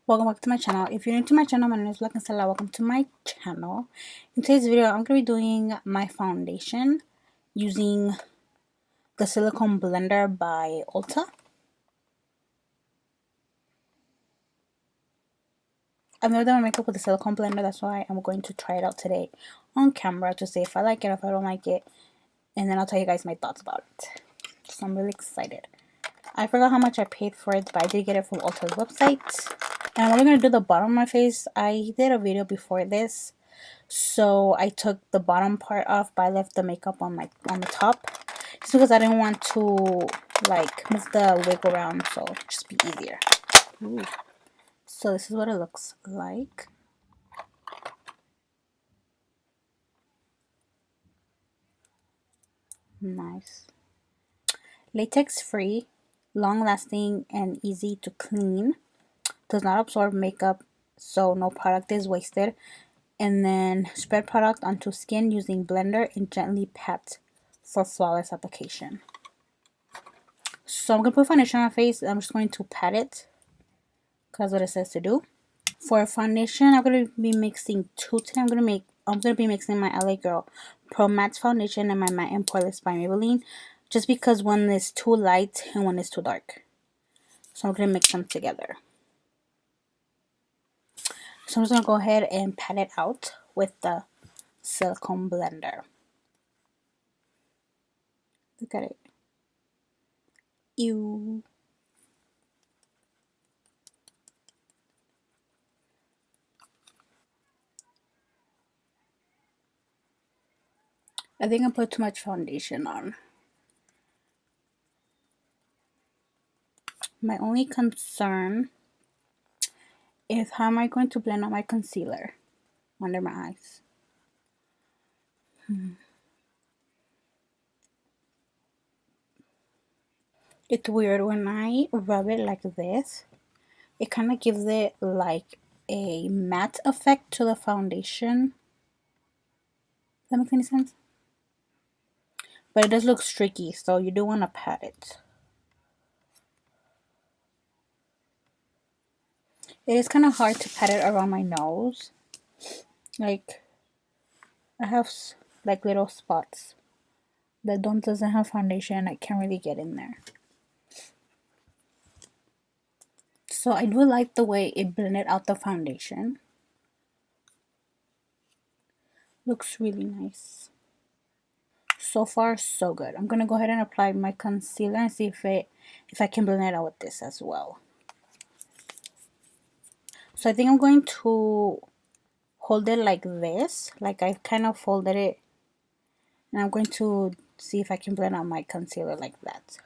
Welcome back to my channel. If you're new to my channel, my name is BlancaEstelaBeauty. Welcome to my channel. In today's video, I'm going to be doing my foundation using the Silicone Blender by Ulta. I've never done my makeup with the silicone blender, that's why I'm going to try it out today on camera to see if I like it, if I don't like it, and then I'll tell you guys my thoughts about it. So I'm really excited. I forgot how much I paid for it, but I did get it from Ulta's website. And I'm only going to do the bottom of my face. I did a video before this, so I took the bottom part off, but I left the makeup on the top, just because I didn't want to like move the wig around, so it'd just be easier. Ooh. So this is what it looks like. Nice. Latex free, long lasting, and easy to clean. Does not absorb makeup, so no product is wasted. And then spread product onto skin using blender and gently pat for flawless application. So I'm going to put foundation on my face. I'm just going to pat it because that's what it says to do. For foundation, I'm going to be mixing two today. I'm going to be mixing my LA Girl Pro Matte Foundation and my Matte and Poreless by Maybelline, just because one is too light and one is too dark. So I'm going to mix them together. So I'm just going to go ahead and pat it out with the silicone blender. Look at it. Ew. I think I put too much foundation on. My only concern is how am I going to blend out my concealer under my eyes. It's weird when I rub it like this, it kind of gives it like a matte effect to the foundation. Does that make any sense? But it does look streaky, so you do want to pat it. It is kind of hard to pat it around my nose. Like, I have like little spots that doesn't have foundation. I can't really get in there. So I do like the way it blended out the foundation. Looks really nice. So far, so good. I'm gonna go ahead and apply my concealer and see if I can blend it out with this as well. So I think I'm going to hold it like this, like I've kind of folded it, and I'm going to see if I can blend out my concealer like that.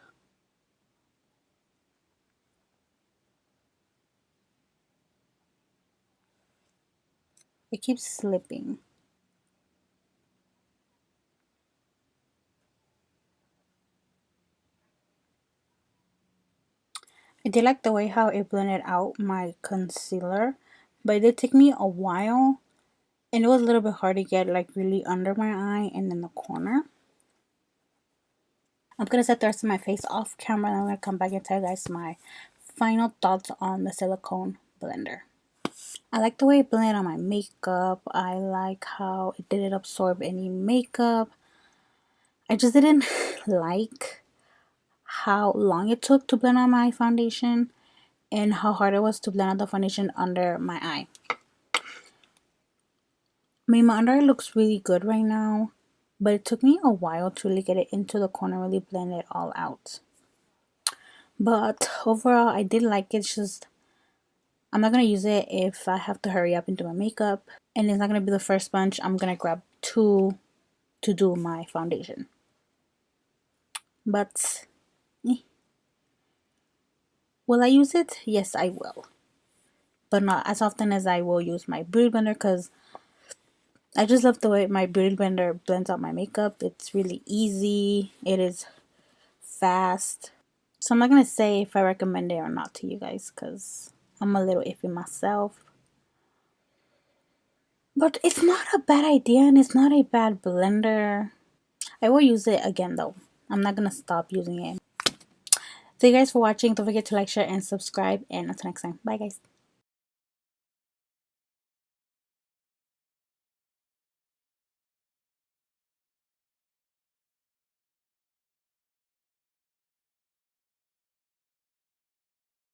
It keeps slipping. I did like the way how it blended out my concealer, but it did take me a while, and it was a little bit hard to get like really under my eye and in the corner. I'm going to set the rest of my face off camera, and I'm going to come back and tell you guys my final thoughts on the silicone blender. I like the way it blended on my makeup. I like how it didn't absorb any makeup. I just didn't like how long it took to blend on my foundation and how hard it was to blend out the foundation under my eye. I mean, my under eye looks really good right now, but it took me a while to really get it into the corner, really blend it all out. But overall, I did like it. It's just I'm not going to use it if I have to hurry up and do my makeup, and it's not going to be the first sponge I'm going to grab to do my foundation. But will I use it? Yes, I will, but not as often as I will use my beauty blender, because I just love the way my beauty blender blends out my makeup. It's really easy. It is fast. So I'm not going to say if I recommend it or not to you guys, because I'm a little iffy myself. But it's not a bad idea, and it's not a bad blender. I will use it again though. I'm not going to stop using it. Thank you guys for watching. Don't forget to like, share, and subscribe. And until next time. Bye guys.